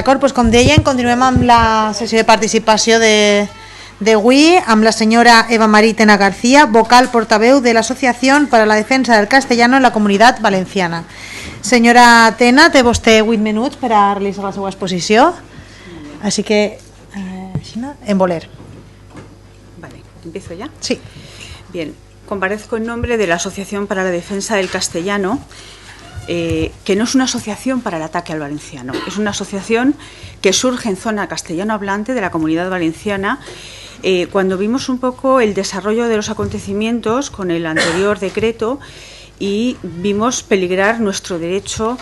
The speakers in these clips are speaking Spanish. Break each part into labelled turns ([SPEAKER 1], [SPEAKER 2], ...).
[SPEAKER 1] D'acord, doncs com deien, continuem amb la sessió de participació d'avui amb la senyora Eva Marí Tena García, vocal portaveu de l'Associació per a la Defensa del Castellano en la Comunitat Valenciana. Senyora Tena, té vostè 8 minuts per a realitzar la seva exposició, així que en voler.
[SPEAKER 2] Vale, ¿empiezo ya?
[SPEAKER 1] Sí.
[SPEAKER 2] Bien, comparezco en nombre de la Asociación para la Defensa del Castellano, que no es una asociación para el ataque al valenciano, es una asociación que surge en zona castellano hablante de la Comunidad Valenciana, cuando vimos un poco el desarrollo de los acontecimientos con el anterior decreto y vimos peligrar nuestro derecho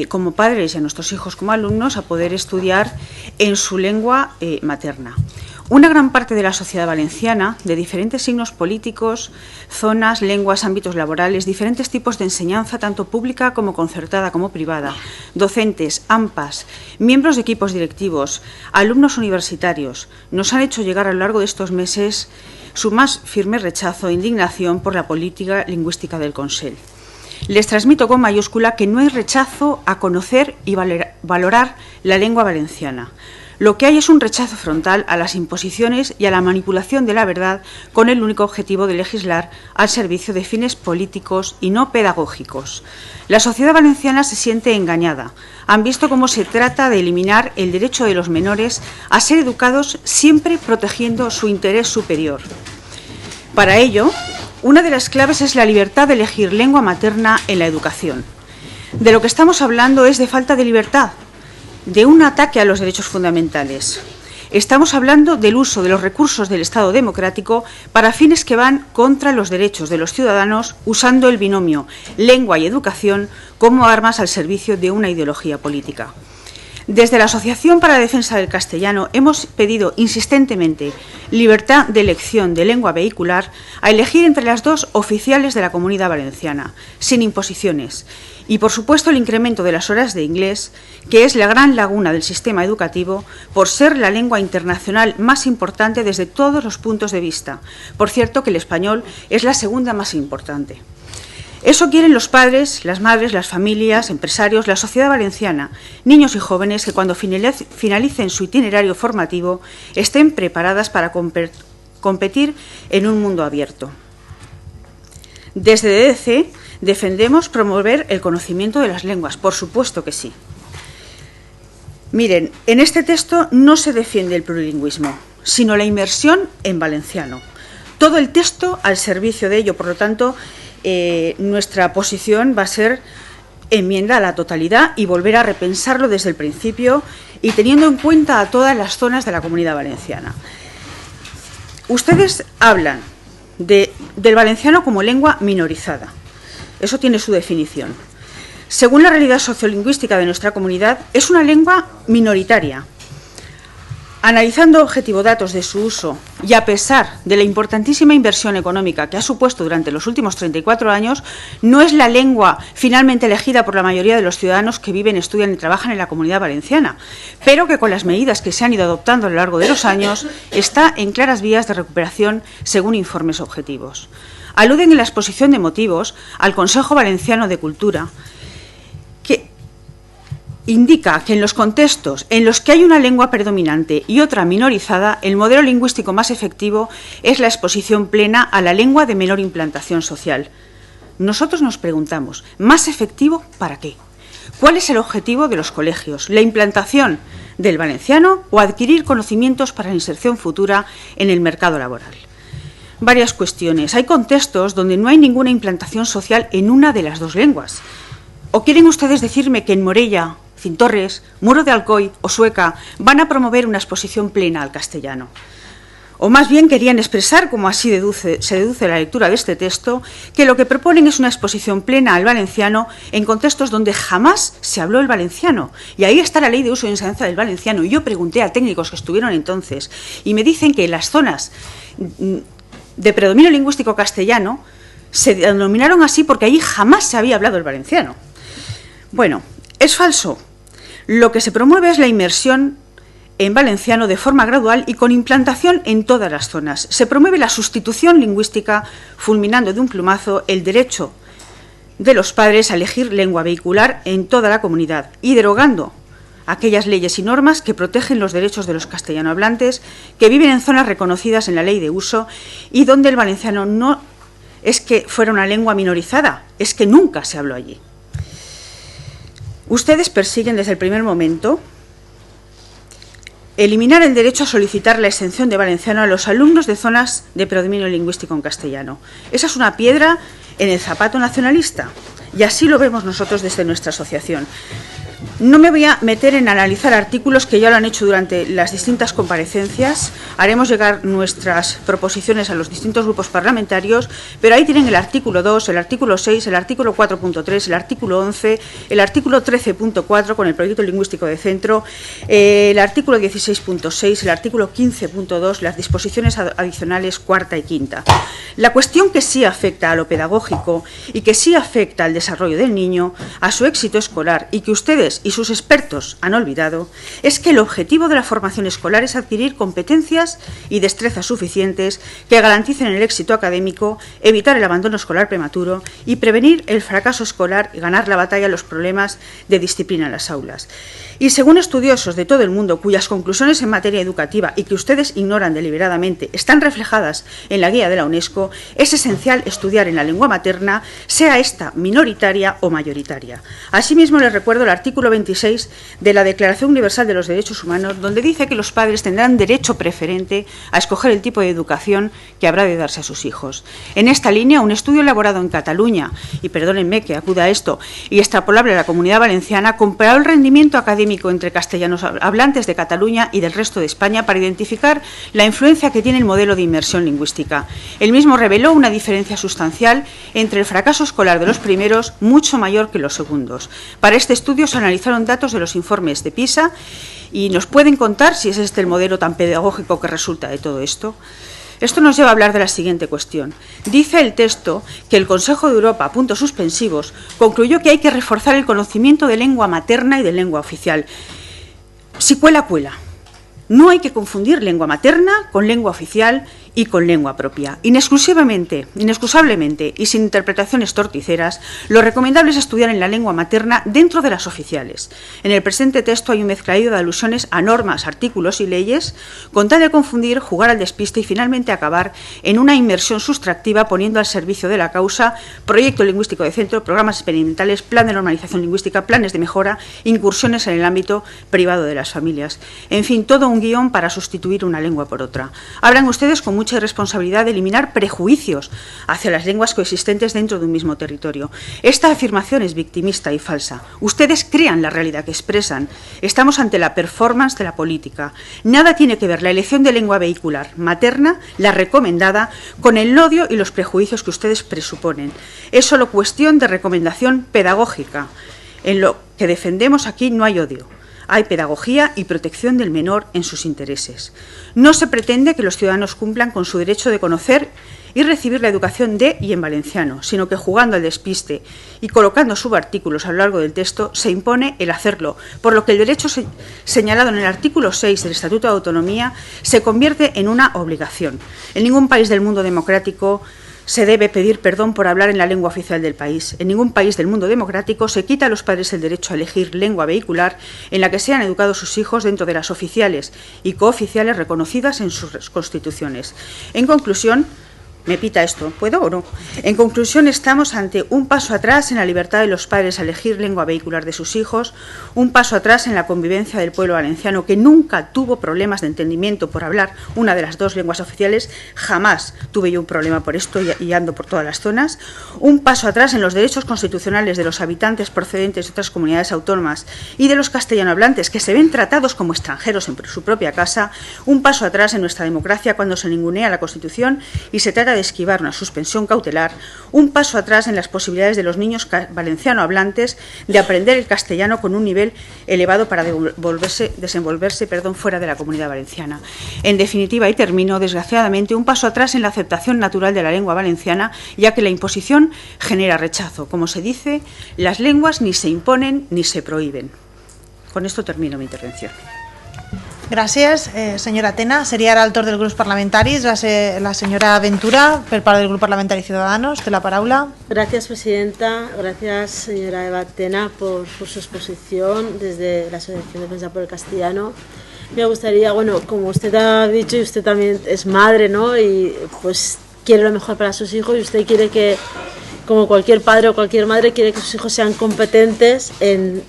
[SPEAKER 2] como padres y a nuestros hijos como alumnos a poder estudiar en su lengua materna. Una gran parte de la sociedad valenciana, de diferentes signos políticos, zonas, lenguas, ámbitos laborales, diferentes tipos de enseñanza, tanto pública como concertada como privada, docentes, AMPAs, miembros de equipos directivos, alumnos universitarios, nos han hecho llegar a lo largo de estos meses su más firme rechazo e indignación por la política lingüística del Consell. Les transmito con mayúscula que no hay rechazo a conocer y valorar la lengua valenciana. Lo que hay es un rechazo frontal a las imposiciones y a la manipulación de la verdad con el único objetivo de legislar al servicio de fines políticos y no pedagógicos. La sociedad valenciana se siente engañada. Han visto cómo se trata de eliminar el derecho de los menores a ser educados siempre protegiendo su interés superior. Para ello, una de las claves es la libertad de elegir lengua materna en la educación. De lo que estamos hablando es de falta de libertad, de un ataque a los derechos fundamentales. Estamos hablando del uso de los recursos del Estado democrático para fines que van contra los derechos de los ciudadanos, usando el binomio lengua y educación como armas al servicio de una ideología política. Desde la Asociación para la Defensa del Castellano hemos pedido insistentemente libertad de elección de lengua vehicular a elegir entre las dos oficiales de la Comunidad Valenciana, sin imposiciones, y por supuesto el incremento de las horas de inglés, que es la gran laguna del sistema educativo por ser la lengua internacional más importante desde todos los puntos de vista. Por cierto que el español es la segunda más importante. Eso quieren los padres, las madres, las familias, empresarios, la sociedad valenciana, niños y jóvenes que cuando finalicen su itinerario formativo estén preparadas para competir en un mundo abierto. Desde DDC defendemos promover el conocimiento de las lenguas, por supuesto que sí. Miren, en este texto no se defiende el plurilingüismo, sino la inmersión en valenciano. Todo el texto al servicio de ello, por lo tanto, nuestra posición va a ser enmienda a la totalidad y volver a repensarlo desde el principio y teniendo en cuenta a todas las zonas de la Comunidad Valenciana. Ustedes hablan del valenciano como lengua minorizada. Eso tiene su definición. Según la realidad sociolingüística de nuestra comunidad, es una lengua minoritaria. Analizando objetivo datos de su uso y a pesar de la importantísima inversión económica que ha supuesto durante los últimos 34 años, no es la lengua finalmente elegida por la mayoría de los ciudadanos que viven, estudian y trabajan en la Comunidad Valenciana, pero que con las medidas que se han ido adoptando a lo largo de los años está en claras vías de recuperación según informes objetivos. Aluden en la exposición de motivos al Consejo Valenciano de Cultura, que indica que en los contextos en los que hay una lengua predominante y otra minorizada, el modelo lingüístico más efectivo es la exposición plena a la lengua de menor implantación social. Nosotros nos preguntamos, ¿más efectivo para qué? ¿Cuál es el objetivo de los colegios? ¿La implantación del valenciano o adquirir conocimientos para la inserción futura en el mercado laboral? Varias cuestiones. Hay contextos donde no hay ninguna implantación social en una de las dos lenguas. ¿O quieren ustedes decirme que en Morella, Cintorres, Muro de Alcoy o Sueca van a promover una exposición plena al castellano? O más bien querían expresar, como así se deduce la lectura de este texto, que lo que proponen es una exposición plena al valenciano en contextos donde jamás se habló el valenciano. Y ahí está la ley de uso y enseñanza del valenciano. Y yo pregunté a técnicos que estuvieron entonces y me dicen que las zonas de predominio lingüístico castellano se denominaron así porque allí jamás se había hablado el valenciano. Bueno, es falso. Lo que se promueve es la inmersión en valenciano de forma gradual y con implantación en todas las zonas. Se promueve la sustitución lingüística, fulminando de un plumazo el derecho de los padres a elegir lengua vehicular en toda la comunidad y derogando aquellas leyes y normas que protegen los derechos de los castellanohablantes que viven en zonas reconocidas en la ley de uso y donde el valenciano no es que fuera una lengua minorizada, es que nunca se habló allí. Ustedes persiguen desde el primer momento eliminar el derecho a solicitar la exención de valenciano a los alumnos de zonas de predominio lingüístico en castellano. Esa es una piedra en el zapato nacionalista y así lo vemos nosotros desde nuestra asociación. No me voy a meter en analizar artículos que ya lo han hecho durante las distintas comparecencias. Haremos llegar nuestras proposiciones a los distintos grupos parlamentarios, pero ahí tienen el artículo 2, el artículo 6, el artículo 4.3, el artículo 11, el artículo 13.4 con el proyecto lingüístico de centro, el artículo 16.6, el artículo 15.2, las disposiciones adicionales cuarta y quinta. La cuestión que sí afecta a lo pedagógico y que sí afecta al desarrollo del niño, a su éxito escolar y que ustedes y sus expertos han olvidado, es que el objetivo de la formación escolar es adquirir competencias y destrezas suficientes que garanticen el éxito académico, evitar el abandono escolar prematuro y prevenir el fracaso escolar y ganar la batalla a los problemas de disciplina en las aulas. Y según estudiosos de todo el mundo, cuyas conclusiones en materia educativa y que ustedes ignoran deliberadamente están reflejadas en la guía de la UNESCO, es esencial estudiar en la lengua materna, sea esta minoritaria o mayoritaria. Asimismo, les recuerdo el artículo 26 de la Declaración Universal de los Derechos Humanos, donde dice que los padres tendrán derecho preferente a escoger el tipo de educación que habrá de darse a sus hijos. En esta línea, un estudio elaborado en Cataluña, y perdónenme que acuda a esto, y extrapolable a la Comunidad Valenciana, comparó el rendimiento académico entre castellanos hablantes de Cataluña y del resto de España para identificar la influencia que tiene el modelo de inmersión lingüística. El mismo reveló una diferencia sustancial entre el fracaso escolar de los primeros, mucho mayor que los segundos. Para este estudio se analizaron datos de los informes de PISA y nos pueden contar si es este el modelo tan pedagógico que resulta de todo esto. Esto nos lleva a hablar de la siguiente cuestión. Dice el texto que el Consejo de Europa, puntos suspensivos, concluyó que hay que reforzar el conocimiento de lengua materna y de lengua oficial. Si cuela, cuela. No hay que confundir lengua materna con lengua oficial y con lengua propia. Inexcusablemente y sin interpretaciones torticeras, lo recomendable es estudiar en la lengua materna dentro de las oficiales. En el presente texto hay un mezcladillo de alusiones a normas, artículos y leyes, con tal de confundir, jugar al despiste y finalmente acabar en una inmersión sustractiva poniendo al servicio de la causa proyecto lingüístico de centro, programas experimentales, plan de normalización lingüística, planes de mejora, incursiones en el ámbito privado de las familias. En fin, todo un guión para sustituir una lengua por otra. Hablan ustedes con mucha responsabilidad de eliminar prejuicios hacia las lenguas coexistentes dentro de un mismo territorio. Esta afirmación es victimista y falsa. Ustedes crean la realidad que expresan. Estamos ante la performance de la política. Nada tiene que ver la elección de lengua vehicular materna, la recomendada, con el odio y los prejuicios que ustedes presuponen. Es solo cuestión de recomendación pedagógica. En lo que defendemos aquí no hay odio. Hay pedagogía y protección del menor en sus intereses. No se pretende que los ciudadanos cumplan con su derecho de conocer y recibir la educación de y en valenciano, sino que jugando al despiste y colocando subartículos a lo largo del texto se impone el hacerlo, por lo que el derecho señalado en el artículo 6 del Estatuto de Autonomía se convierte en una obligación. En ningún país del mundo democrático se debe pedir perdón por hablar en la lengua oficial del país. En ningún país del mundo democrático se quita a los padres el derecho a elegir lengua vehicular en la que sean educados sus hijos dentro de las oficiales y cooficiales reconocidas en sus constituciones. En conclusión, ¿me pita esto? ¿Puedo o no? En conclusión, estamos ante un paso atrás en la libertad de los padres a elegir lengua vehicular de sus hijos, un paso atrás en la convivencia del pueblo valenciano, que nunca tuvo problemas de entendimiento por hablar una de las dos lenguas oficiales. Jamás tuve yo un problema por esto y ando por todas las zonas. Un paso atrás en los derechos constitucionales de los habitantes procedentes de otras comunidades autónomas y de los castellanohablantes que se ven tratados como extranjeros en su propia casa. Un paso atrás en nuestra democracia cuando se ningunea la Constitución y se trata de esquivar una suspensión cautelar. Un paso atrás en las posibilidades de los niños valenciano hablantes de aprender el castellano con un nivel elevado para desenvolverse fuera de la Comunidad Valenciana. En definitiva, y termino, desgraciadamente, un paso atrás en la aceptación natural de la lengua valenciana, ya que la imposición genera rechazo. Como se dice, las lenguas ni se imponen ni se prohíben. Con esto termino mi intervención.
[SPEAKER 1] Gràcies, senyora Tena. Seria ara el torn dels grups parlamentaris. Va ser la senyora Ventura, per part del grup parlamentari Ciudadanos. Té la paraula.
[SPEAKER 3] Gracias, presidenta. Gracias, señora Eva Tena, por su exposición desde la Asociación Defensa por el Castellano. Me gustaría, bueno, como usted ha dicho y usted también es madre, ¿no? Y pues quiere lo mejor para sus hijos y usted quiere que, como cualquier padre o cualquier madre, quiere que sus hijos sean competentes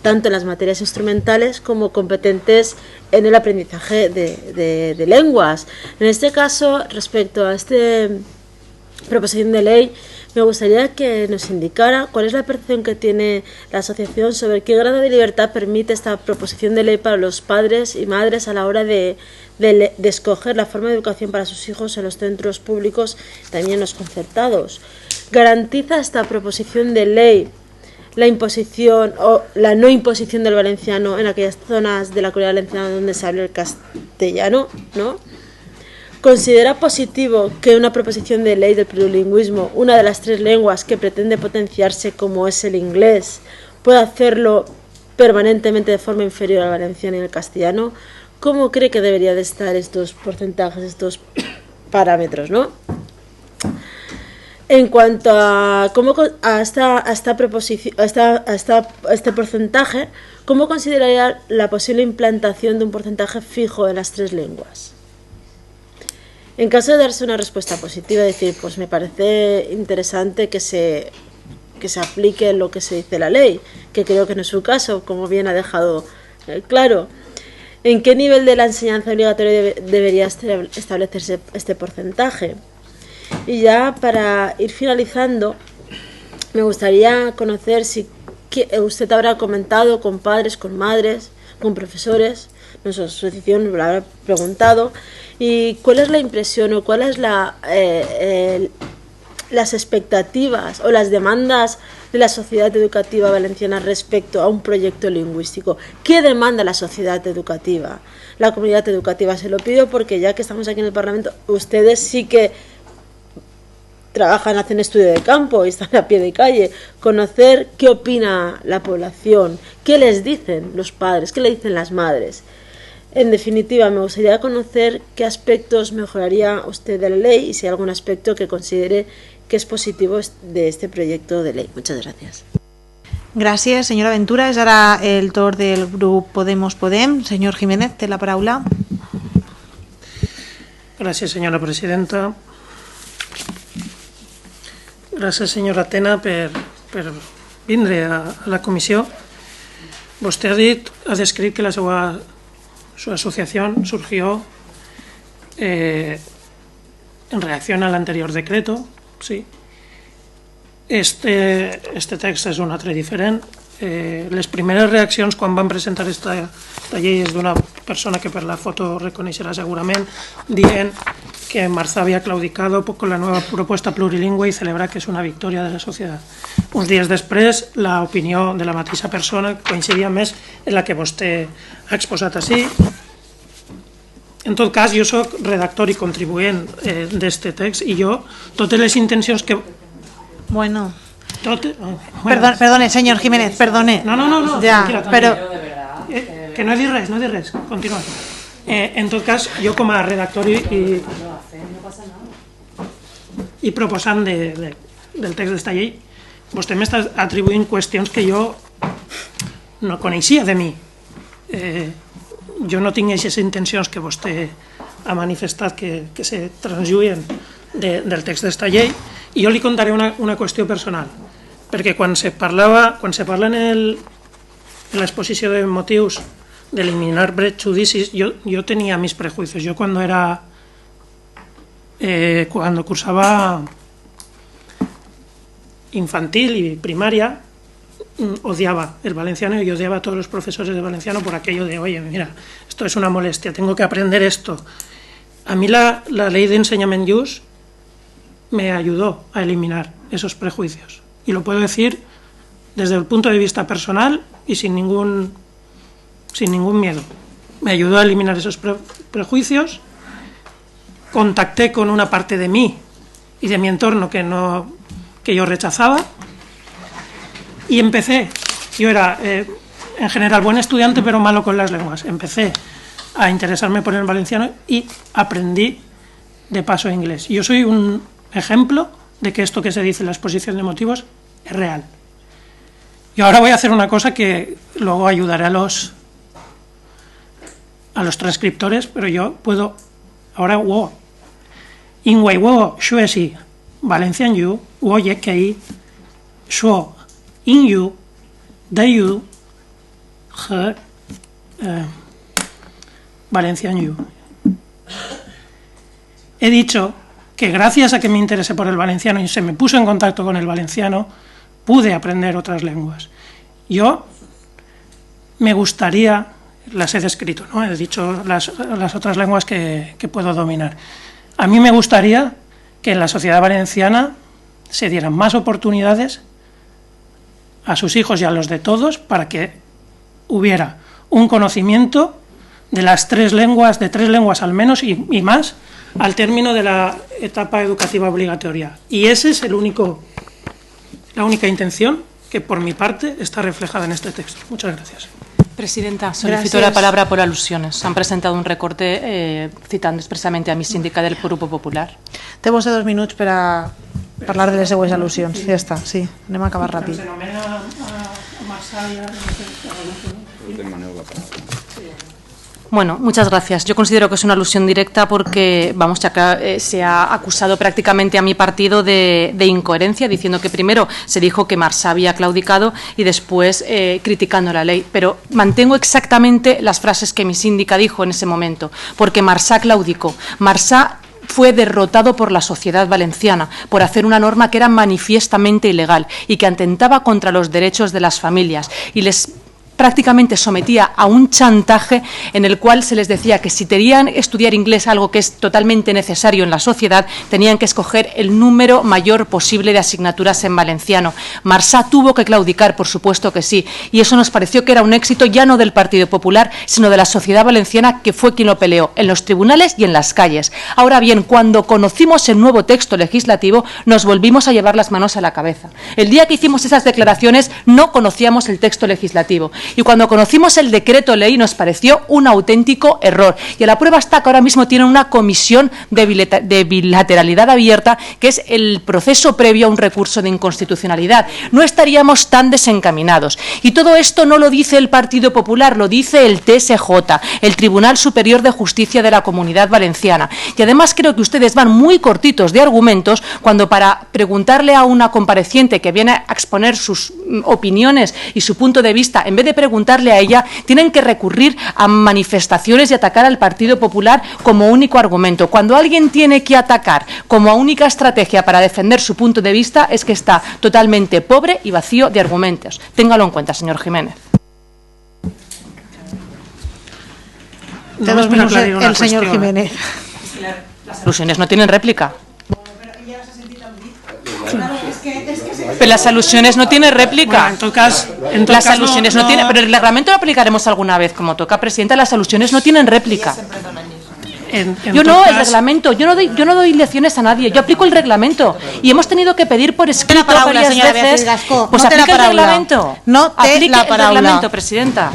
[SPEAKER 3] tanto en las materias instrumentales como competentes en el aprendizaje de lenguas. En este caso, respecto a esta proposición de ley, me gustaría que nos indicara cuál es la percepción que tiene la asociación sobre qué grado de libertad permite esta proposición de ley para los padres y madres a la hora de escoger la forma de educación para sus hijos en los centros públicos, también en los concertados. ¿Garantiza esta proposición de ley la imposición o la no imposición del valenciano en aquellas zonas de la Comunidad Valenciana donde se habla el castellano, ¿no? ¿Considera positivo que una proposición de ley del plurilingüismo, una de las 3 lenguas que pretende potenciarse como es el inglés, pueda hacerlo permanentemente de forma inferior al valenciano y al castellano? ¿Cómo cree que debería de estar estos porcentajes, estos parámetros, ¿no? En cuanto a este porcentaje, ¿cómo consideraría la posible implantación de un porcentaje fijo en las 3 lenguas? En caso de darse una respuesta positiva, decir, pues me parece interesante que se aplique lo que se dice la ley, que creo que no es su caso, como bien ha dejado claro. ¿En qué nivel de la enseñanza obligatoria debería establecerse este porcentaje? Y ya para ir finalizando, me gustaría conocer si usted habrá comentado con padres, con madres, con profesores, nuestra asociación lo habrá preguntado, y cuál es la impresión o cuáles las expectativas o las demandas de la sociedad educativa valenciana respecto a un proyecto lingüístico. ¿Qué demanda la sociedad educativa? La comunidad educativa. Se lo pido porque ya que estamos aquí en el Parlamento, ustedes sí que trabajan, hacen estudio de campo y están a pie de calle. Conocer qué opina la población, qué les dicen los padres, qué le dicen las madres. En definitiva, me gustaría conocer qué aspectos mejoraría usted de la ley y si hay algún aspecto que considere que es positivo de este proyecto de ley. Muchas gracias.
[SPEAKER 1] Gràcies, senyora Ventura. És ara el torn del grup Podem. Senyor Jiménez, té la paraula.
[SPEAKER 4] Gràcies, senyora presidenta. Gràcies, senyora Tena, per vindre a la comissió. Vostè ha descrit que su asociación surgió en reacción al anterior decreto, sí. Este text és un altre diferent. Les primeres reaccions quan van presentar esta llei és d'una persona que per la foto reconeixerà segurament, dient que Marza había claudicado con la nueva propuesta plurilingüe y celebra que és una victòria de la societat. Uns dies després, l'opinió de la mateixa persona coincidia més en la que vostè ha exposat així. En tot cas, jo soc redactor i contribuent d'este text i jo, totes les intencions que...
[SPEAKER 1] Bueno... Perdone, señor Jiménez, perdone.
[SPEAKER 4] No,
[SPEAKER 1] ya,
[SPEAKER 4] tranquila.
[SPEAKER 1] Pero...
[SPEAKER 4] que no he dit res, continua. En tot cas, jo com a redactor i proposant del text d'esta llei, vostè m'està atribuint qüestions que jo no coneixia de mi. Jo no tinc aquestes intencions que vostè ha manifestat que se transjuen del text d'esta llei, i jo li contaré una qüestió personal, perquè quan se parla en l'exposició de motius d'eliminar prejudicis, yo tenía mis prejuicios. Yo cuando cursaba infantil y primaria, odiaba el valenciano y odiaba a todos los profesores de valenciano por aquello de, oye, mira, esto es una molestia, tengo que aprender esto. A mí la ley de enseñament just me ayudó a eliminar esos prejuicios. Y lo puedo decir desde el punto de vista personal y sin ningún miedo. Me ayudó a eliminar esos prejuicios. Contacté con una parte de mí y de mi entorno que yo rechazaba, y empecé. Yo era en general buen estudiante pero malo con las lenguas. Empecé a interesarme por el valenciano y aprendí de paso inglés. Yo soy un ejemplo de que esto que se dice en la exposición de motivos es real. Y ahora voy a hacer una cosa que luego ayudaré a los transcriptores, pero yo puedo ahora Inway wo shuesi Valencian yu wo yekei shuo in yu de yu he Valencian yu. He dicho que gracias a que me interesé por el valenciano y se me puso en contacto con el valenciano, pude aprender otras lenguas. Yo me gustaría, las he descrito, ¿no? He dicho las otras lenguas que puedo dominar. A mí me gustaría que en la sociedad valenciana se dieran más oportunidades a sus hijos y a los de todos para que hubiera un conocimiento de las tres lenguas al menos y más, al término de la etapa educativa obligatoria. Y ese es la única intención que por mi parte está reflejada en este texto. Muchas gracias.
[SPEAKER 5] Presidenta, solicito la palabra por alusiones. Han presentado un recorte citando expresamente a mi síndica del Grupo Popular.
[SPEAKER 1] Té vostè 2 minuts per a parlar de les seues al·lusions. Ja està, sí, anem a acabar ràpid.
[SPEAKER 5] Bueno, muchas gracias. Yo considero que es una alusión directa porque, vamos, se ha acusado prácticamente a mi partido de incoherencia, diciendo que primero se dijo que Marsá había claudicado y después criticando la ley. Pero mantengo exactamente las frases que mi síndica dijo en ese momento, porque Marsá claudicó. Marsá fue derrotado por la sociedad valenciana por hacer una norma que era manifiestamente ilegal y que atentaba contra los derechos de las familias y les prácticamente sometía a un chantaje en el cual se les decía que si querían estudiar inglés, algo que es totalmente necesario en la sociedad, tenían que escoger el número mayor posible de asignaturas en valenciano. Marsá tuvo que claudicar, por supuesto que sí, y eso nos pareció que era un éxito ya no del Partido Popular, sino de la sociedad valenciana, que fue quien lo peleó, en los tribunales y en las calles. Ahora bien, cuando conocimos el nuevo texto legislativo, nos volvimos a llevar las manos a la cabeza. El día que hicimos esas declaraciones no conocíamos el texto legislativo. Y cuando conocimos el decreto ley nos pareció un auténtico error. Y a la prueba está que ahora mismo tienen una comisión de bilateralidad abierta, que es el proceso previo a un recurso de inconstitucionalidad. No estaríamos tan desencaminados. Y todo esto no lo dice el Partido Popular, lo dice el TSJ, el Tribunal Superior de Justicia de la Comunidad Valenciana. Y además creo que ustedes van muy cortitos de argumentos cuando para preguntarle a una compareciente que viene a exponer sus opiniones y su punto de vista, en vez de preguntarle a ella, tienen que recurrir a manifestaciones y atacar al Partido Popular como único argumento. Cuando alguien tiene que atacar como única estrategia para defender su punto de vista, es que está totalmente pobre y vacío de argumentos. Téngalo en cuenta, señor Jiménez.
[SPEAKER 1] Té 2 minuts el señor Jiménez.
[SPEAKER 5] Las alusiones no tienen réplica. Pero las alusiones no tienen réplica.
[SPEAKER 4] Bueno, en todo caso,
[SPEAKER 5] las alusiones no tienen, pero el reglamento lo aplicaremos alguna vez, como toca, presidenta. Las alusiones no tienen réplica. Yo no, el reglamento, yo no doy lecciones a nadie, yo aplico el reglamento y hemos tenido que pedir por escrito varias veces. Pues
[SPEAKER 1] no
[SPEAKER 5] aplica el reglamento.
[SPEAKER 1] No té la
[SPEAKER 5] el
[SPEAKER 1] paraula.
[SPEAKER 5] reglamento, presidenta.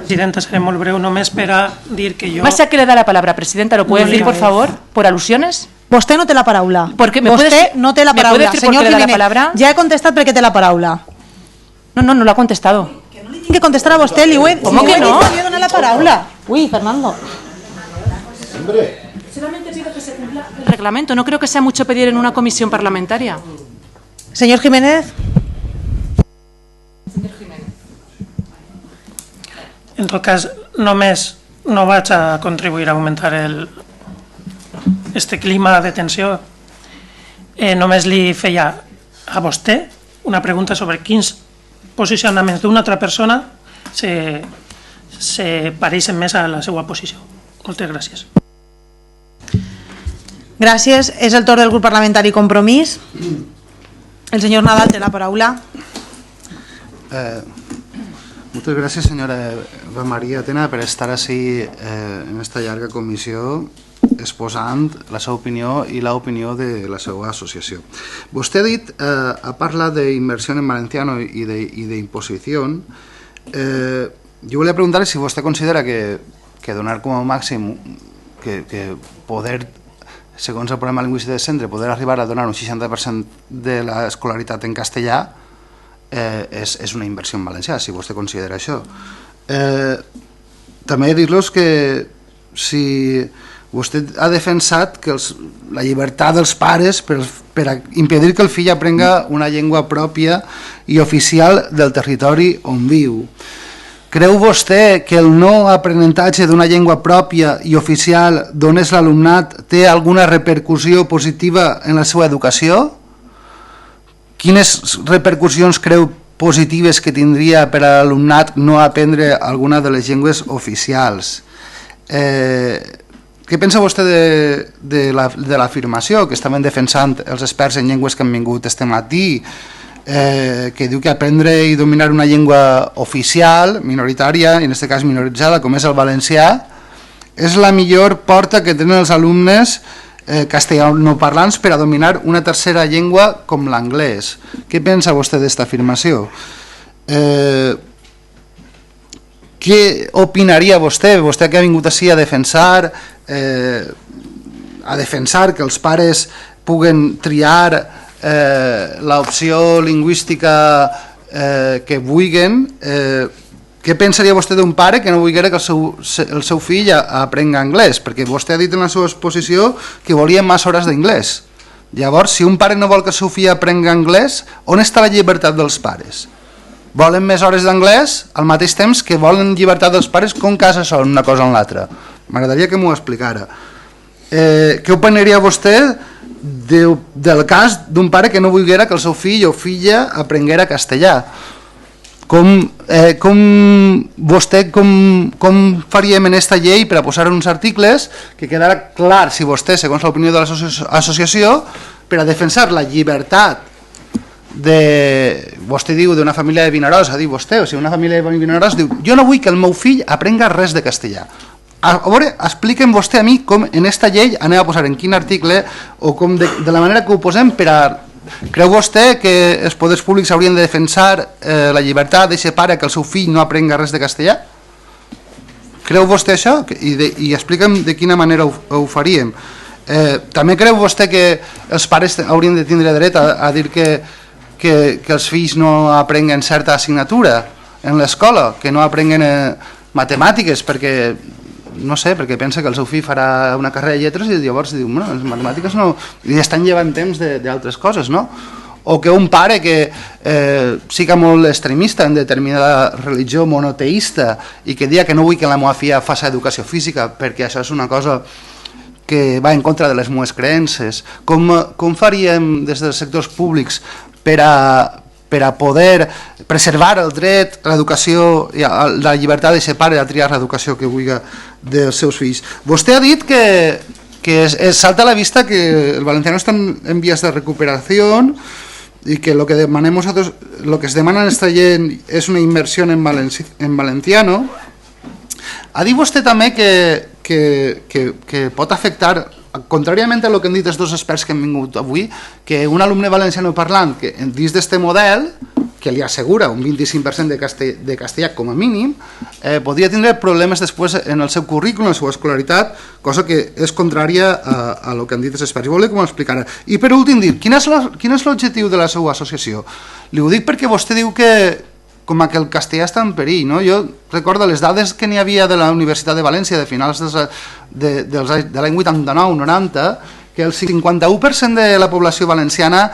[SPEAKER 4] Presidenta, seré molt breu, només per a dir que jo...
[SPEAKER 5] Más allá que le da la palabra, presidenta, ¿lo puede decir, por favor, por alusiones?
[SPEAKER 1] Vostè no té la paraula.
[SPEAKER 5] Porque
[SPEAKER 1] Vostè no té la paraula.
[SPEAKER 5] ¿Me puede decir por qué le da la palabra?
[SPEAKER 1] Ja he contestat perquè té la paraula.
[SPEAKER 5] No lo ha contestado.
[SPEAKER 1] Que no li tinc que contestar a vostè, li ho he dit.
[SPEAKER 5] ¿Cómo que no?
[SPEAKER 1] Li he donat la paraula. Uy, Fernando.
[SPEAKER 5] Solamente pido que se cumpla el reglamento. No creo que sea mucho pedir en una comisión parlamentaria.
[SPEAKER 1] Señor Jiménez.
[SPEAKER 4] En tot cas, només no vaig a contribuir a augmentar este clima de tensió. Només li feia a vostè una pregunta sobre quins posicionaments d'una altra persona se pareixen més a la seva posició. Moltes gràcies.
[SPEAKER 1] Gràcies. És el torn del grup parlamentari Compromís. El señor Nadal té la paraula.
[SPEAKER 6] Muchas gracias, señora Eva María Atena, per estar així en esta llarga comissió exposant la seva opinió i l'opinió de la seva associació. Vostè ha parlat d'inversió en valenciano i d'imposició. Jo volia preguntar si vostè considera que que donar com a màxim que poder, segons el programa lingüístic de centre, poder arribar a donar un 60% de l'escolaritat en castellà és una inversió en valencià, si vostè considera això. També dir-los que si vostè ha defensat que la llibertat dels pares per a impedir que el fill aprenga una llengua pròpia i oficial del territori on viu. Creu vostè que el no aprenentatge d'una llengua pròpia i oficial d'on és l'alumnat té alguna repercussió positiva en la seva educació? Quines repercussions creu positives que tindria per a l'alumnat no aprendre alguna de les llengües oficials? Què pensa vostè de l'afirmació que estaven defensant els experts en llengües que han vingut este matí, que diu que aprendre i dominar una llengua oficial, minoritària, i en aquest cas minoritzada, com és el valencià, és la millor porta que tenen els alumnes castellanoparlants per a dominar una tercera llengua com l'anglès? Què pensa vostè d'aquesta afirmació? Què opinaria vostè? Vostè que ha vingut així a defensar que els pares puguen triar l'opció lingüística que vulguin. Què pensaria vostè d'un pare que no volguera que el seu fill aprenga anglès? Perquè vostè ha dit en la seva exposició que volia més hores d'anglès. Llavors, si un pare no vol que el seu fill aprenga anglès, on està la llibertat dels pares? Volen més hores d'anglès al mateix temps que volen llibertat dels pares? Com casa són una cosa en l'altra? M'agradaria que m'ho explicara. Què opinaria vostè del cas d'un pare que no volguera que el seu fill o filla aprenguera castellà? Com faríem en aquesta llei per a posar uns articles que quedara clar si vostè, segons l'opinió de l'associació, per a defensar la llibertat vostè diu d'una família de Vinaròs, ha dit vostè, o sigui, una família de Vinaròs diu, jo no vull que el meu fill aprenga res de castellà. A veure, expliquem vostè a mi com en aquesta llei anem a posar en quin article o com de la manera que ho posem per a... Creu vostè que els poders públics haurien de defensar la llibertat d'aquest pare que el seu fill no aprenga res de castellà? Creu vostè això? I explica'm de quina manera ho faríem. També creu vostè que els pares haurien de tindre dret a dir que els fills no aprenguen certa assignatura en l'escola, que no aprenguen matemàtiques perquè no sé, perquè pensa que el seu fill farà una carrera de lletres i llavors diu, bueno, les matemàtiques no... i estan llevant temps d'altres coses, no? O que un pare que siga molt extremista en determinada religió monoteista i que diga que no vull que la meva filla faci educació física perquè això és una cosa que va en contra de les meves creences. Com faríem des dels sectors públics per a poder preservar el dret a l'educació i a la llibertat d'aquest pare a triar l'educació que vulgui dels seus fills? Vostè ha dit que salta a la vista que el valenciano està en vías de recuperació i que lo que demanem nosotros, lo que es demana en esta llei és una inversió en valenciano. Ha dit vostè també que pot afectar, contràriament a el que han dit els dos experts que han vingut avui, que un alumne valenciano parlant que dins d'aquest model, que li assegura un 25% de castellà com a mínim, podria tindre problemes després en el seu currículum, en la seva escolaritat, cosa que és contrària a el que han dit els experts. Volia que m'ho explicara. I per últim dir, quin és l'objectiu de la seva associació? Li ho dic perquè vostè diu que com que el castellà està en perill, no? Jo recordo les dades que n'hi havia de la Universitat de València de finals de l'any 89-90, que el 51% de la població valenciana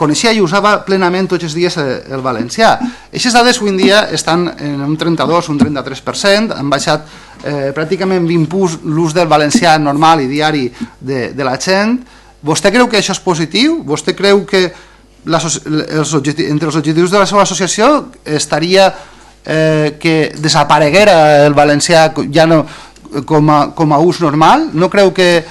[SPEAKER 6] coneixia i usava plenament tots els dies el valencià. Aquestes dades avui en dia estan en un 32, un 33%, han baixat pràcticament 20 punts l'ús del valencià normal i diari de la gent. Vostè creu que això és positiu? Vostè creu que entre els objectius de la seva associació estaria que desapareguera el valencià ja no com a ús normal? No creu que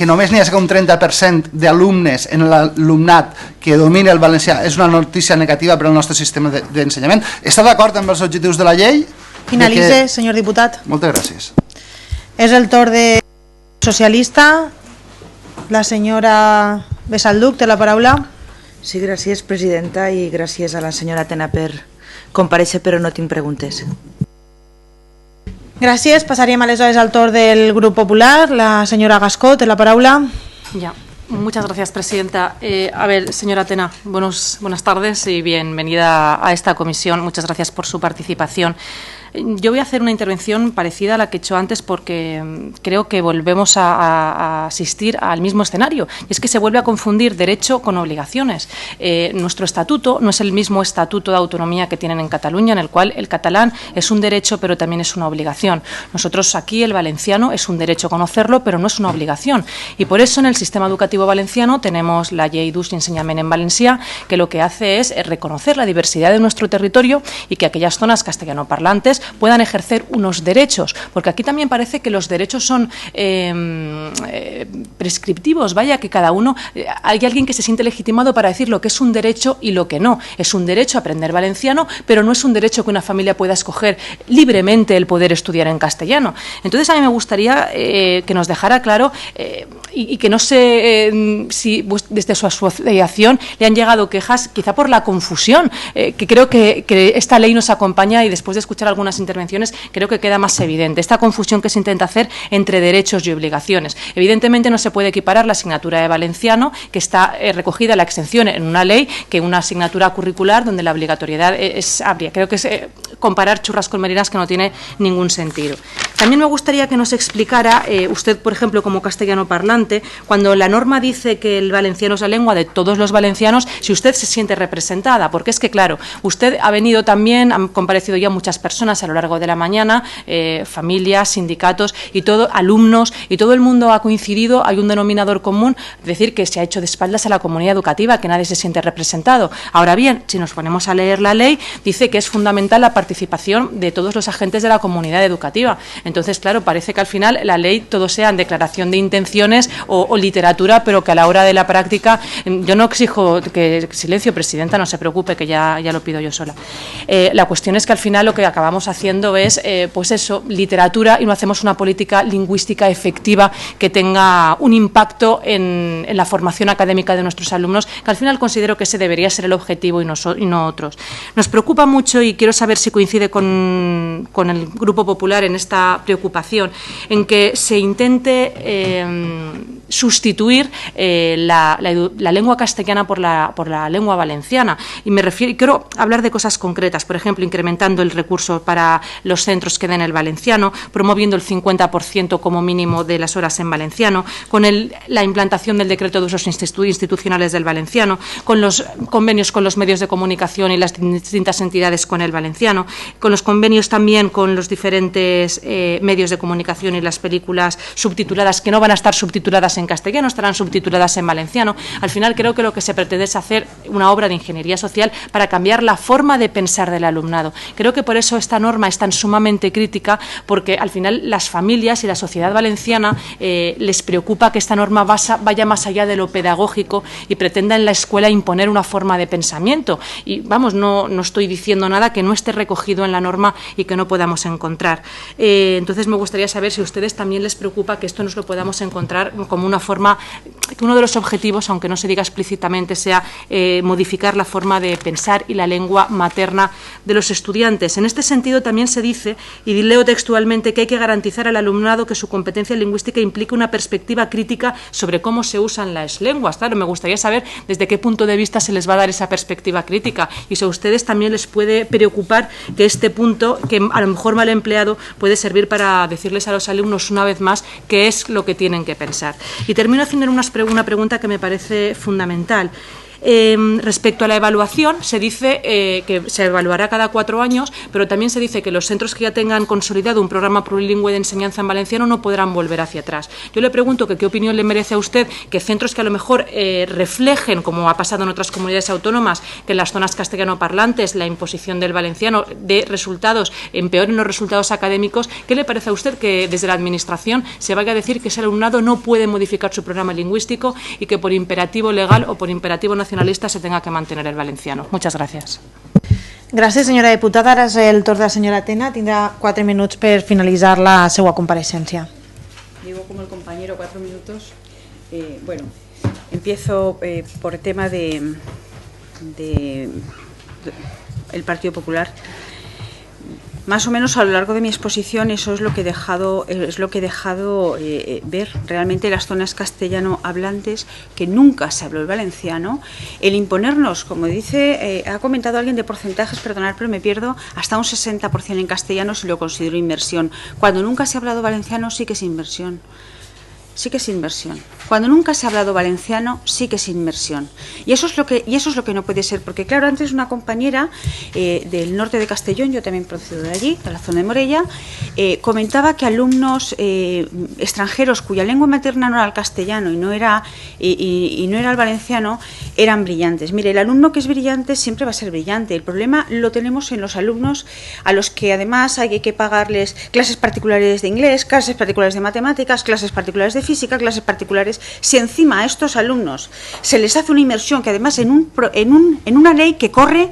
[SPEAKER 6] només n'hi hagi un 30% d'alumnes en l'alumnat que domini el valencià és una notícia negativa per al nostre sistema d'ensenyament? Està d'acord amb els objectius de la llei?
[SPEAKER 1] Finalitze, senyor diputat.
[SPEAKER 6] Moltes gràcies.
[SPEAKER 1] És el torn de socialista. La senyora Besalduc té la paraula.
[SPEAKER 7] Sí, gràcies, presidenta, i gràcies a la senyora Tena per comparèixer, però no tinc preguntes.
[SPEAKER 1] Gràcies. Passaríem aleshores al torn del Grup Popular. La senyora Gascó, té la paraula.
[SPEAKER 5] Ya. Muchas gracias, presidenta. A ver, señora Tena, buenas tardes y bienvenida a esta comisión. Muchas gracias por su participación. Yo voy a hacer una intervención parecida a la que he hecho antes porque creo que volvemos a asistir al mismo escenario. Y es que se vuelve a confundir derecho con obligaciones. Nuestro estatuto no es el mismo estatuto de autonomía que tienen en Cataluña, en el cual el catalán es un derecho pero también es una obligación. Nosotros aquí el valenciano es un derecho conocerlo pero no es una obligación. Y por eso en el sistema educativo valenciano tenemos la Llei d'Ús i Ensenyament en Valencià, que lo que hace es reconocer la diversidad de nuestro territorio y que aquellas zonas castellanoparlantes puedan ejercer unos derechos, porque aquí también parece que los derechos son prescriptivos, vaya, que cada uno, hay alguien que se siente legitimado para decir lo que es un derecho y lo que no. Es un derecho a aprender valenciano, pero no es un derecho que una familia pueda escoger libremente el poder estudiar en castellano. Entonces a mí me gustaría que nos dejara claro y que no sé si desde su asociación le han llegado quejas, quizá por la confusión, que creo que esta ley nos acompaña y después de escuchar algunas intervenciones creo que queda más evidente esta confusión que se intenta hacer entre derechos y obligaciones. Evidentemente no se puede equiparar la asignatura de valenciano, que está recogida la exención en una ley, que una asignatura curricular donde la obligatoriedad habría. Creo que es comparar churras con merinas, que no tiene ningún sentido. También me gustaría que nos explicara, usted, por ejemplo, como castellano parlante, cuando la norma dice que el valenciano es la lengua de todos los valencianos, si usted se siente representada, porque es que, claro, usted ha venido también, han comparecido ya muchas personas a lo largo de la mañana, familias, sindicatos y todo, alumnos, y todo el mundo ha coincidido, hay un denominador común, es decir, que se ha hecho de espaldas a la comunidad educativa, que nadie se siente representado. Ahora bien, si nos ponemos a leer la ley, dice que es fundamental la participación de todos los agentes de la comunidad educativa. Entonces, claro, parece que al final la ley todo sea en declaración de intenciones o literatura, pero que a la hora de la práctica, yo no exijo que silencio, presidenta, no se preocupe, que ya lo pido yo sola. La cuestión es que al final lo que acabamos haciendo es, pues eso, literatura, y no hacemos una política lingüística efectiva que tenga un impacto en la formación académica de nuestros alumnos, que al final considero que ese debería ser el objetivo y no otros. Nos preocupa mucho, y quiero saber si coincide con el Grupo Popular en esta preocupación, en que se intente sustituir la lengua castellana por la lengua valenciana. Y quiero hablar de cosas concretas, por ejemplo, incrementando el recurso para los centros que den el valenciano, promoviendo el 50% como mínimo de las horas en valenciano, con la implantación del decreto de usos institucionales del valenciano, con los convenios con los medios de comunicación y las distintas entidades con el valenciano, con los convenios también con los diferentes medios de comunicación y las películas subtituladas, que no van a estar subtituladas en castellano, estarán subtituladas en valenciano. Al final creo que lo que se pretende es hacer una obra de ingeniería social para cambiar la forma de pensar del alumnado. Creo que por eso esta norma es tan sumamente crítica, porque al final las familias y la sociedad valenciana les preocupa que esta norma vaya más allá de lo pedagógico y pretenda en la escuela imponer una forma de pensamiento. Y vamos, no estoy diciendo nada que no esté recogido en la norma y que no podamos encontrar. Entonces me gustaría saber si a ustedes también les preocupa que esto nos lo podamos encontrar como una forma, que uno de los objetivos, aunque no se diga explícitamente, sea modificar la forma de pensar y la lengua materna de los estudiantes. En este sentido también se dice, y leo textualmente, que hay que garantizar al alumnado que su competencia lingüística implique una perspectiva crítica sobre cómo se usan las lenguas. Claro, me gustaría saber desde qué punto de vista se les va a dar esa perspectiva crítica, y si a ustedes también les puede preocupar que este punto, que a lo mejor mal empleado, puede servir para decirles a los alumnos una vez más qué es lo que tienen que pensar. Y termino haciendo una pregunta que me parece fundamental. Respecto a la evaluación, se dice que se evaluará cada 4 años, pero también se dice que los centros que ya tengan consolidado un programa plurilingüe de enseñanza en valenciano no podrán volver hacia atrás. Yo le pregunto que qué opinión le merece a usted que centros que a lo mejor reflejen, como ha pasado en otras comunidades autónomas, que en las zonas castellanoparlantes la imposición del valenciano de resultados empeoren los resultados académicos, ¿qué le parece a usted que desde la Administración se vaya a decir que ese alumnado no puede modificar su programa lingüístico y que por imperativo legal o por imperativo nacionalista se tenga que mantener el valenciano? Muchas gracias.
[SPEAKER 1] Gràcies, senyora diputada. Ara és el torn de la senyora Tena. Tindrà 4 minuts per finalitzar la seva compareixença.
[SPEAKER 2] Digo como el compañero, 4 minutos. Bueno, empiezo por el tema de el Partido Popular. Más o menos a lo largo de mi exposición eso es lo que he dejado, ver. Realmente las zonas castellano hablantes, que nunca se habló el valenciano, el imponernos, como dice, ha comentado alguien de porcentajes, perdonad, pero me pierdo, hasta un 60% en castellano si lo considero inmersión. Cuando nunca se ha hablado valenciano sí que es inversión. Sí que es inversión. Cuando nunca se ha hablado valenciano, sí que es inmersión. Y eso es lo que no puede ser, porque claro, antes una compañera del norte de Castellón, yo también procedo de allí, de la zona de Morella, comentaba que alumnos extranjeros cuya lengua materna no era el castellano y no era el valenciano, eran brillantes. Mire, el alumno que es brillante siempre va a ser brillante. El problema lo tenemos en los alumnos a los que además hay que pagarles clases particulares de inglés, clases particulares de matemáticas, clases particulares de física, clases particulares. Si encima a estos alumnos se les hace una inmersión que además en una ley que corre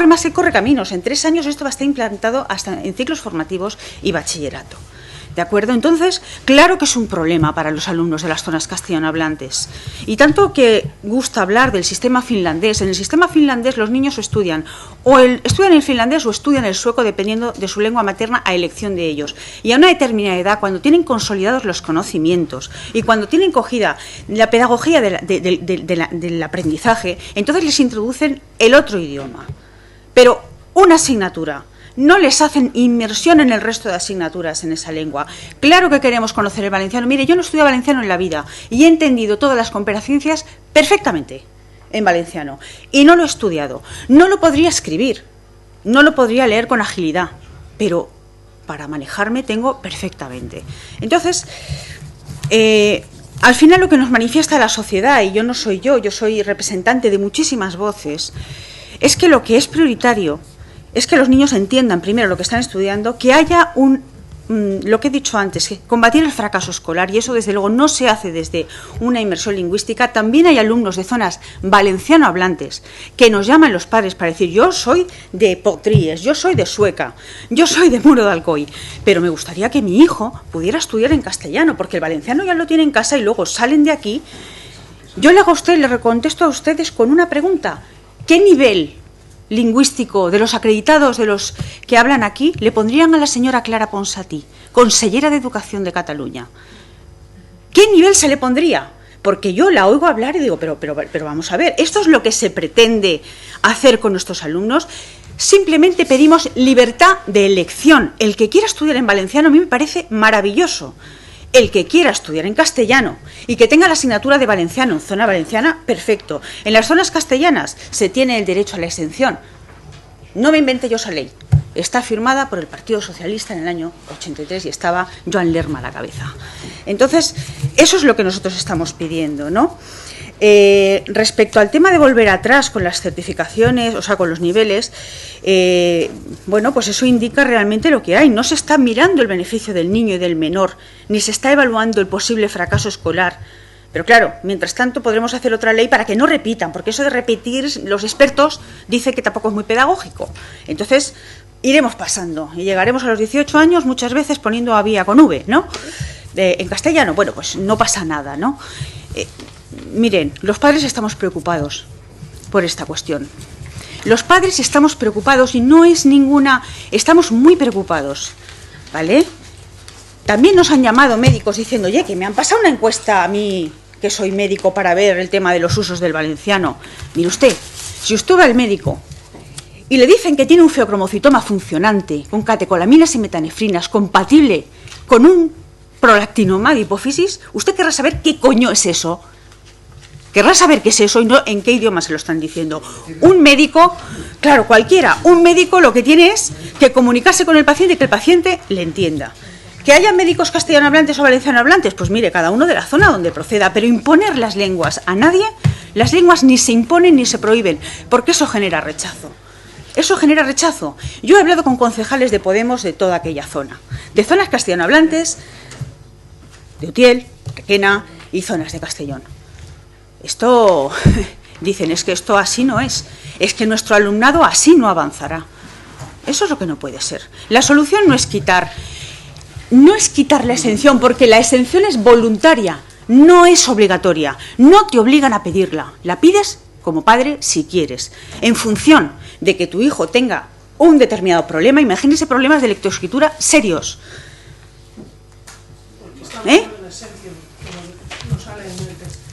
[SPEAKER 2] más que corre caminos, en 3 años esto va a estar implantado hasta en ciclos formativos y bachillerato. ¿De acuerdo? Entonces, claro que es un problema para los alumnos de las zonas castellanohablantes. Y tanto que gusta hablar del sistema finlandés. En el sistema finlandés los niños estudian el finlandés o estudian el sueco dependiendo de su lengua materna a elección de ellos. Y a una determinada edad, cuando tienen consolidados los conocimientos y cuando tienen cogida la pedagogía del aprendizaje, entonces les introducen el otro idioma. Pero una asignatura. No les hacen inmersión en el resto de asignaturas en esa lengua. Claro que queremos conocer el valenciano. Mire, yo no estudio valenciano en la vida y he entendido todas las comparecencias perfectamente en valenciano. Y no lo he estudiado. No lo podría escribir, no lo podría leer con agilidad, pero para manejarme tengo perfectamente. Entonces, al final lo que nos manifiesta la sociedad, y yo no soy yo soy representante de muchísimas voces, es que lo que es prioritario es que los niños entiendan primero lo que están estudiando, que haya lo que he dicho antes, que combatir el fracaso escolar, y eso desde luego no se hace desde una inmersión lingüística. También hay alumnos de zonas valenciano hablantes que nos llaman los padres para decir: yo soy de Potríes, yo soy de Sueca, yo soy de Muro de Alcoy, pero me gustaría que mi hijo pudiera estudiar en castellano, porque el valenciano ya lo tiene en casa y luego salen de aquí. Yo le contesto a ustedes con una pregunta: ¿qué nivel lingüístico de los acreditados, de los que hablan aquí, le pondrían a la señora Clara Ponsatí, consellera de Educación de Cataluña? ¿Qué nivel se le pondría? Porque yo la oigo hablar y digo, pero vamos a ver, esto es lo que se pretende hacer con nuestros alumnos. Simplemente pedimos libertad de elección. El que quiera estudiar en valenciano a mí me parece maravilloso. El que quiera estudiar en castellano y que tenga la asignatura de valenciano en zona valenciana, perfecto. En las zonas castellanas se tiene el derecho a la exención. No me inventé yo esa ley. Está firmada por el Partido Socialista en el año 83 y estaba Joan Lerma a la cabeza. Entonces, eso es lo que nosotros estamos pidiendo, ¿no? Respecto al tema de volver atrás con las certificaciones, o sea, con los niveles, bueno, pues eso indica realmente lo que hay. No se está mirando el beneficio del niño y del menor, ni se está evaluando el posible fracaso escolar. Pero claro, mientras tanto podremos hacer otra ley para que no repitan, porque eso de repetir, los expertos dicen que tampoco es muy pedagógico. Entonces, iremos pasando y llegaremos a los 18 años muchas veces poniendo a vía con V, ¿no? En castellano, bueno, pues no pasa nada, ¿no? Miren, los padres estamos preocupados por esta cuestión. Los padres estamos preocupados y no es ninguna... Estamos muy preocupados, ¿vale? También nos han llamado médicos diciendo, oye, que me han pasado una encuesta a mí, que soy médico, para ver el tema de los usos del valenciano. Mire usted, si usted va al médico y le dicen que tiene un feocromocitoma funcionante, con catecolaminas y metanefrinas, compatible con un prolactinoma de hipófisis, usted querrá saber qué coño es eso. Querrá saber qué es eso y no en qué idioma se lo están diciendo. Un médico, claro, cualquiera, un médico lo que tiene es que comunicarse con el paciente y que el paciente le entienda. ¿Que haya médicos castellanohablantes o valencianohablantes? Pues mire, cada uno de la zona donde proceda, pero imponer las lenguas a nadie, las lenguas ni se imponen ni se prohíben, porque eso genera rechazo. Eso genera rechazo. Yo he hablado con concejales de Podemos de toda aquella zona, de zonas castellanohablantes, de Utiel, Requena y zonas de Castellón. Esto, dicen, es que esto así no es que nuestro alumnado así no avanzará. Eso es lo que no puede ser. La solución no es quitar la exención, porque la exención es voluntaria, no es obligatoria, no te obligan a pedirla, la pides como padre si quieres, en función de que tu hijo tenga un determinado problema, imagínese problemas de lectoescritura serios.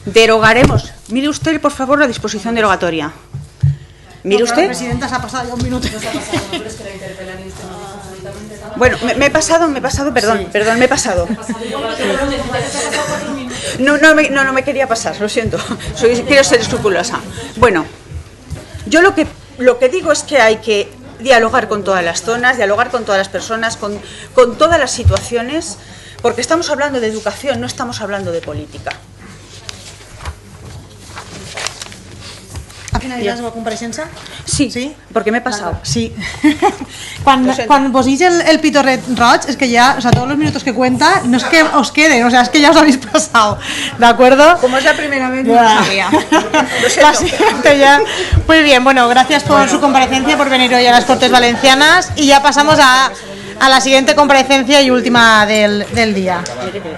[SPEAKER 2] Derogaremos. Mire usted, por favor, la disposición derogatoria. Mire usted.
[SPEAKER 1] La presidenta se ha pasado ya un minuto.
[SPEAKER 2] Bueno, me he pasado, perdón, me he pasado. No me quería pasar, lo siento. Quiero ser escrupulosa. Bueno, yo lo que digo es que hay que dialogar con todas las zonas, dialogar con todas las personas, con todas las situaciones, porque estamos hablando de educación, no estamos hablando de política.
[SPEAKER 1] Ha finalitzat la compareixença?
[SPEAKER 2] Sí, porque me he pasado.
[SPEAKER 1] Sí. Cuando vos dice el pitorret roig, es que ya, o sea, todos los minutos que cuenta, no es que os queden, o sea, es que ya os habéis pasado, ¿de acuerdo?
[SPEAKER 2] Como es la primera vez, no lo sabía. Lo siento.
[SPEAKER 1] La siguiente ya. Muy bien, bueno, gracias por su comparecencia, por venir hoy a las Cortes Valencianas, y ya pasamos a la siguiente comparecencia y última del día.